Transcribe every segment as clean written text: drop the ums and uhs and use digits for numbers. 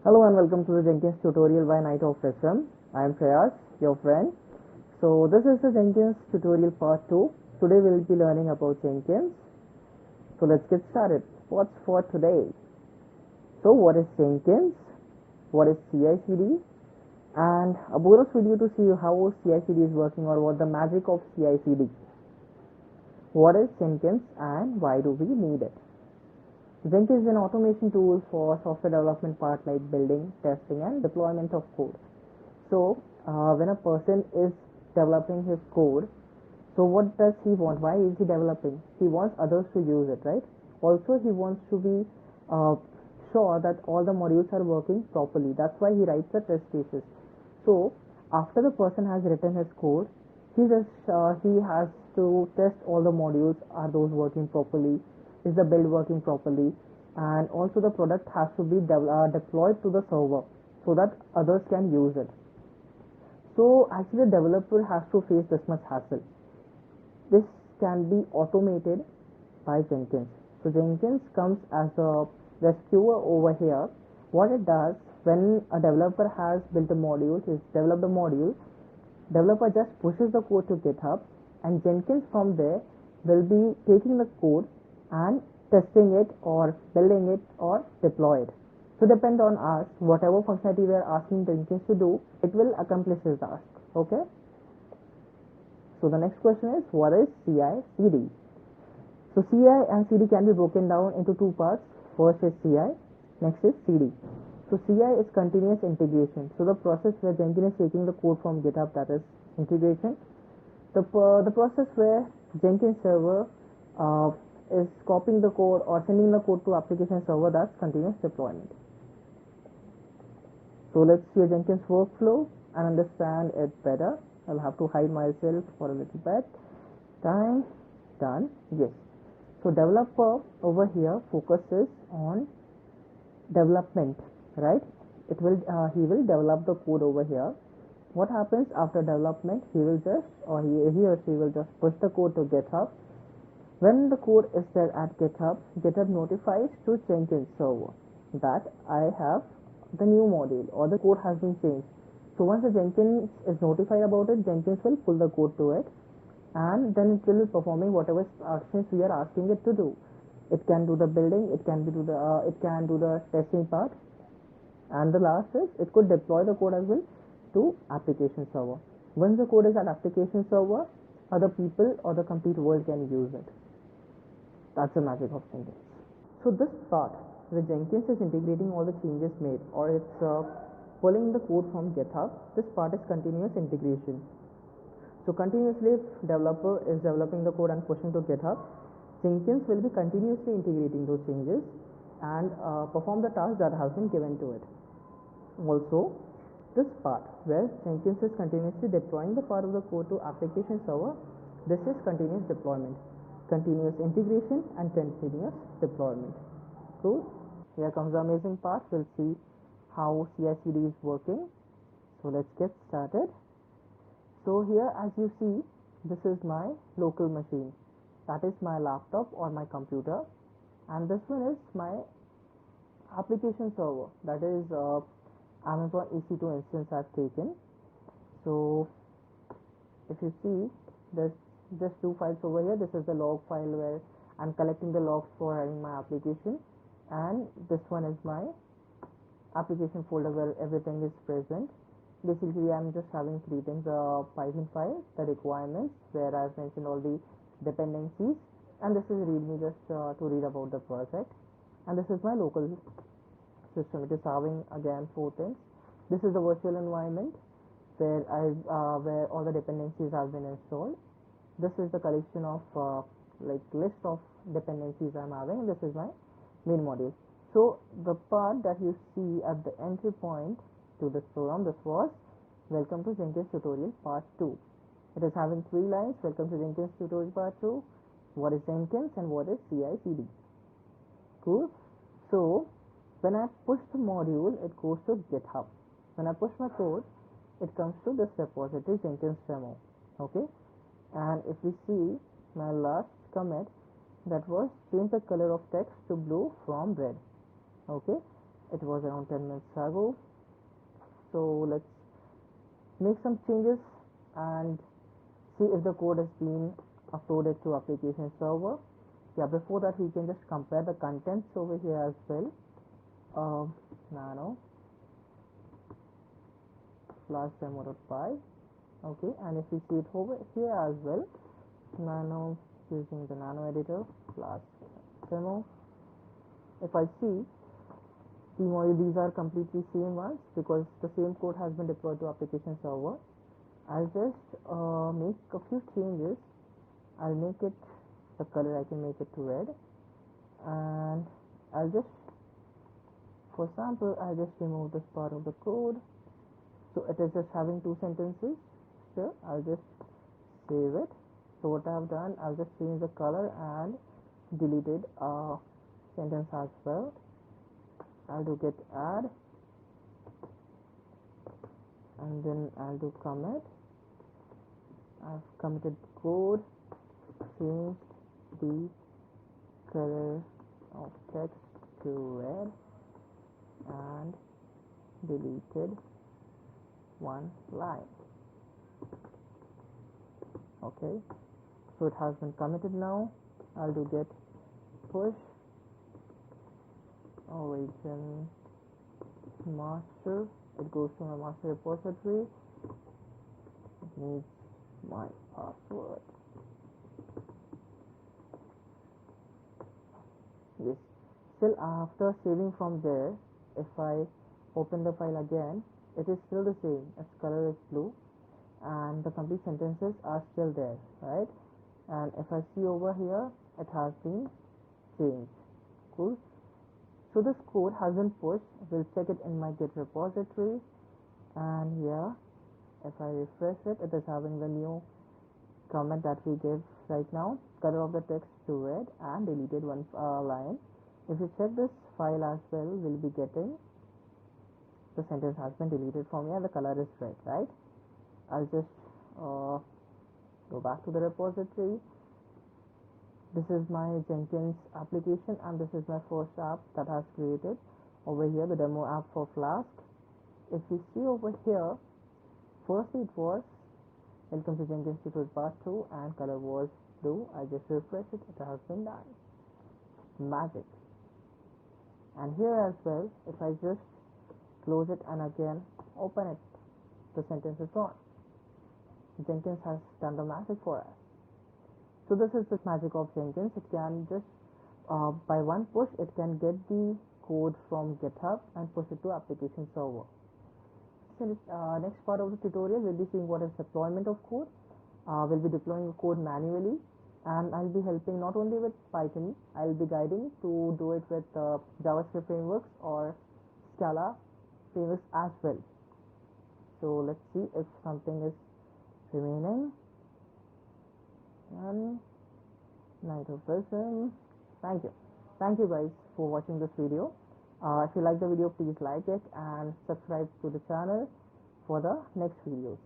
Hello and welcome to the Jenkins tutorial by Night of SM. I am Prayas, your friend. So this is the Jenkins tutorial part 2. Today we will be learning about Jenkins. So let's get started. What's for today? So what is Jenkins? What is CI/CD? And a bonus video to see how CI/CD is working or what the magic of CI/CD. What is Jenkins and why do we need it? Jenkins is an automation tool for software development part like building, testing and deployment of code. So when a person is developing his code, so what does he want? Why is he developing? He wants others to use it, right? Also he wants to be sure that all the modules are working properly. That's why he writes the test cases. So after the person has written his code, he has to test all the modules. Are those working properly? Is the build working properly? And also the product has to be deployed to the server so that others can use it. So actually the developer has to face this much hassle. This can be automated by Jenkins. So Jenkins comes as a rescuer over here. What it does, when a developer has built a module, he's developed a module, developer just pushes the code to GitHub, and Jenkins from there will be taking the code and testing it or building it or deploy it. So depend on us, whatever functionality we are asking Jenkins to do, it will accomplish this task. Okay. So the next question is, what is CI/CD? So CI and CD can be broken down into two parts. First is CI, next is CD. So CI is continuous integration. So the process where Jenkins is taking the code from GitHub, that is integration. The process where Jenkins server is copying the code or sending the code to application server, that's continuous deployment. So let's see a Jenkins workflow and understand it better. I'll have to hide myself for a little bit. Time done. Yes. So developer over here focuses on development, right? He will develop the code over here. What happens after development? He or she will just push the code to GitHub. When the code is there at GitHub, GitHub notifies to Jenkins server that I have the new module or the code has been changed. So once the Jenkins is notified about it, Jenkins will pull the code to it, and then it will be performing whatever actions we are asking it to do. It can do the building, it can do the testing part, and the last is it could deploy the code as well to application server. Once the code is at application server, other people or the complete world can use it. That's the magic of Jenkins. So this part where Jenkins is integrating all the changes made, or it's pulling the code from GitHub, this part is continuous integration. So continuously, if developer is developing the code and pushing to GitHub, Jenkins will be continuously integrating those changes and perform the task that has been given to it. Also, this part where Jenkins is continuously deploying the part of the code to application server, this is continuous deployment, continuous integration and continuous deployment. Cool. Here comes the amazing part. We'll see how CI/CD is working. So let's get started. So here, as you see, this is my local machine. That is my laptop or my computer, and this one is my application server. That is Amazon EC2 instance I've taken. So if you see, there's just two files over here. This is the log file where I'm collecting the logs for running my application, and this one is my application folder where everything is present. Basically, I'm just having three things: a Python file, the requirements where I've mentioned all the dependencies, and this is readme just to read about the project, and this is my local system. It is having again four things. This is the virtual environment where where all the dependencies have been installed. This is the collection of list of dependencies I'm having. This is my main module. So the part that you see at the entry point to this program, this was welcome to Jenkins tutorial part 2. It is having three lines. Welcome to Jenkins tutorial part 2. What is Jenkins and what is CI/CD? Cool. So when I push the module, it goes to GitHub. When I push my code, it comes to this repository Jenkins demo. Okay. And if we see my last commit, that was change the color of text to blue from red. Okay. it was around 10 minutes ago. So let's make some changes and see if the code has been uploaded to application server. Yeah, before that we can just compare the contents over here as well. Nano flask demo.py. Okay, and if we see it over here as well, nano, using the nano editor, flask demo. If I see these are completely same ones because the same code has been deployed to application server. I'll just make a few changes. I'll make it the color, I can make it to red, and I'll just, for example, I'll just remove this part of the code. So it is just having two sentences. So I'll just save it. So what I've done, I'll just change the color and deleted a sentence as well. I'll do git add, and then I'll do commit. I've committed code, changed the color of text to red, and deleted one line. Okay, so it has been committed now. I'll do git push origin master. It goes to my master repository. It needs my password. Yes. Still, after saving from there, if I open the file again, it is still the same. Its color is blue and the complete sentences are still there, right? And if I see over here, it has been changed. Cool. So this code has been pushed. We'll check it in my Git repository, and here, if I refresh it, it is having the new comment that we gave right now, color of the text to red, and deleted one line. If you check this file as well, we'll be getting the sentence has been deleted from here, the color is red, right? I'll just go back to the repository. This is my Jenkins application, and this is my first app that has created over here, the demo app for Flask. If you see over here, firstly it was welcome to Jenkins tutorial part 2 and color was blue. I just refresh it, it has been done. Magic. And here as well, if I just close it and again open it, the sentence is gone. Jenkins has done the magic for us. So this is the magic of Jenkins. It can just by one push it can get the code from GitHub and push it to application server. So next part of the tutorial we'll be seeing what is deployment of code. We'll be deploying code manually, and I'll be helping not only with Python, I'll be guiding to do it with JavaScript frameworks or Scala frameworks as well. So let's see if something is remaining. And night of vision. Thank you guys for watching this video. If you like the video, please like it and subscribe to the channel for the next videos.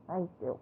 Thank you.